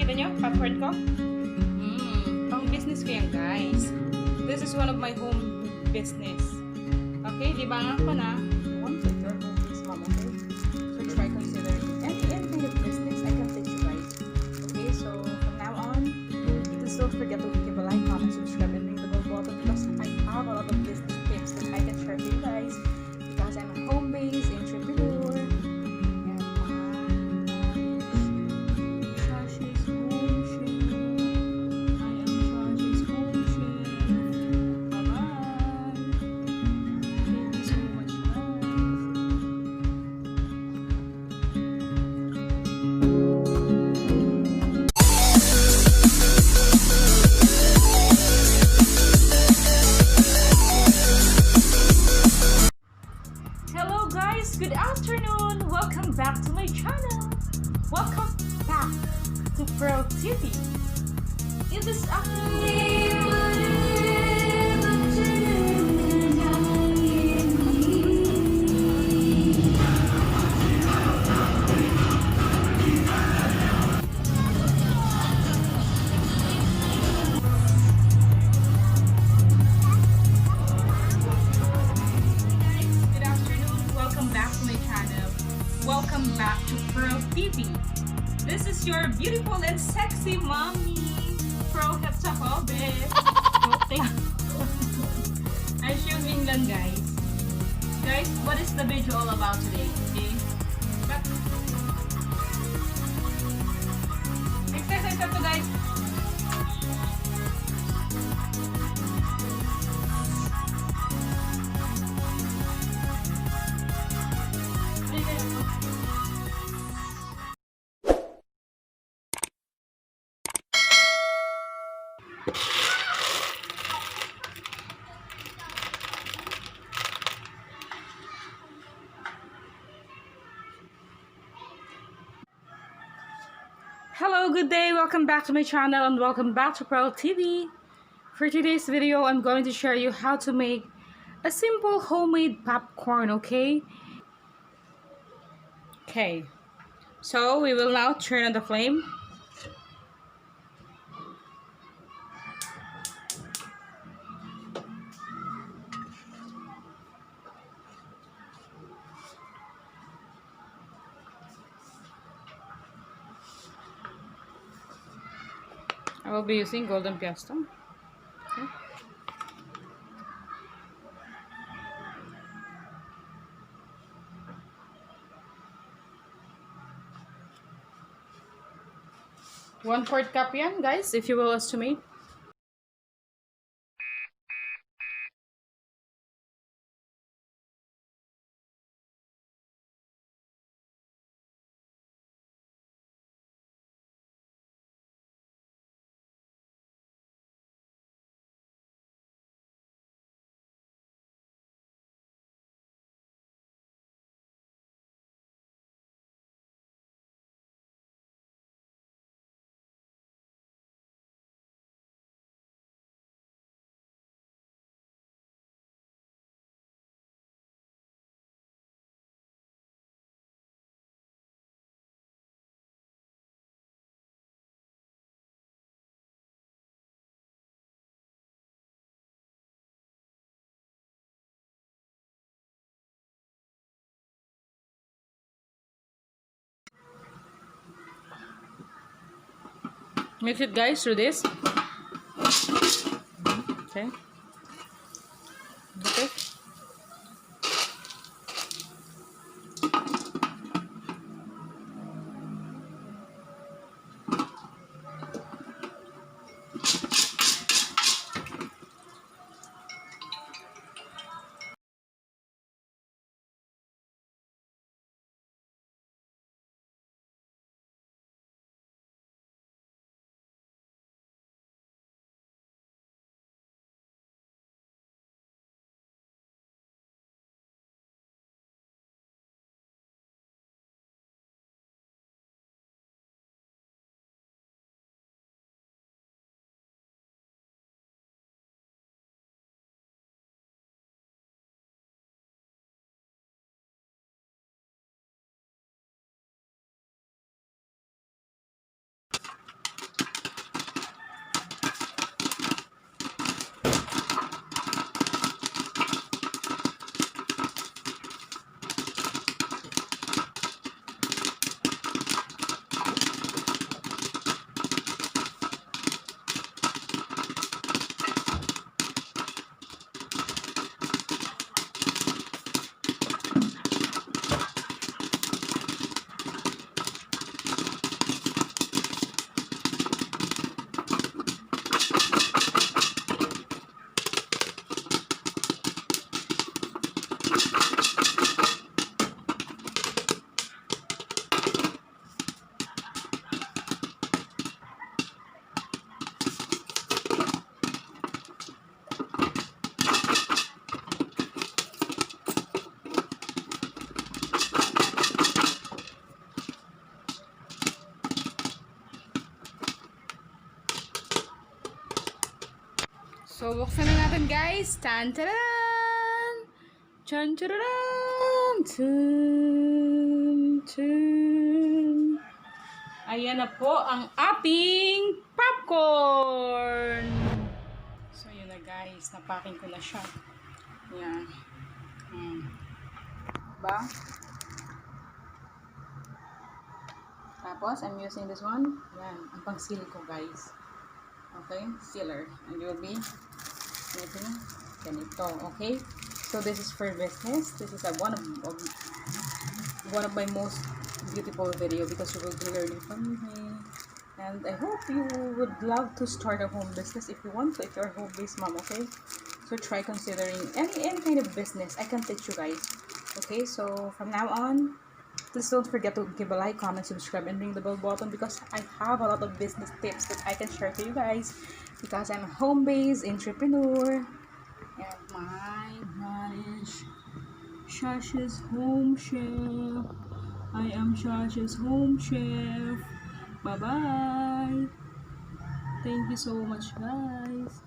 Kita nyo? Popcorn ko? Pang business ko yan, guys. This is one of my home business. Okay, libangan ko na. You want to take your home business, mom, okay? So try considering any kind of business. I can teach you guys. Okay, so from now on, please don't forget to give a like, comment, subscribe, and ring the bell button because I have a lot of business tips that I can share with you guys because I'm a home-based entrepreneur. Good afternoon! Welcome back to my channel! Welcome back to Pherl TV! In this Welcome back to Pherl TV. This is your beautiful and sexy mommy, Pherl sa Homebusiness. I'm shooting lang, guys. Guys, what is the video all about today? Okay? Exercise up to, guys. Hello, good day, welcome back to my channel and welcome back to Pherl TV. For today's video, I'm going to share you how to make a simple homemade popcorn, okay? Okay, so we will now turn on the flame. I will be using golden piasta. Okay. One-fourth cup yan, guys, if you will estimate. Mix it, guys, through this. Okay. Okay. So, buksan na natin guys. Tan-taran! Tan-taran! Tun, tun. Ayan na po ang ating popcorn! So, yun na guys. Napacking ko na siya. Ayan. Diba? Tapos, I'm using this one. Ayan. Ang pang-seal ko guys. Okay? Sealer. And you'll be making ganito. Okay? So, this is for business. This is one of my most beautiful video because you will be learning from me. And I hope you would love to start a home business if you want to, if you're a home-based mom, okay? So try considering any kind of business. I can teach you guys. Okay, so from now on, please don't forget to give a like, comment, subscribe, and ring the bell button because I have a lot of business tips that I can share to you guys because I'm a home-based entrepreneur. And my name is Shasha's Home Chef. I am Shasha's Home Chef. Bye-bye. Thank you so much, guys.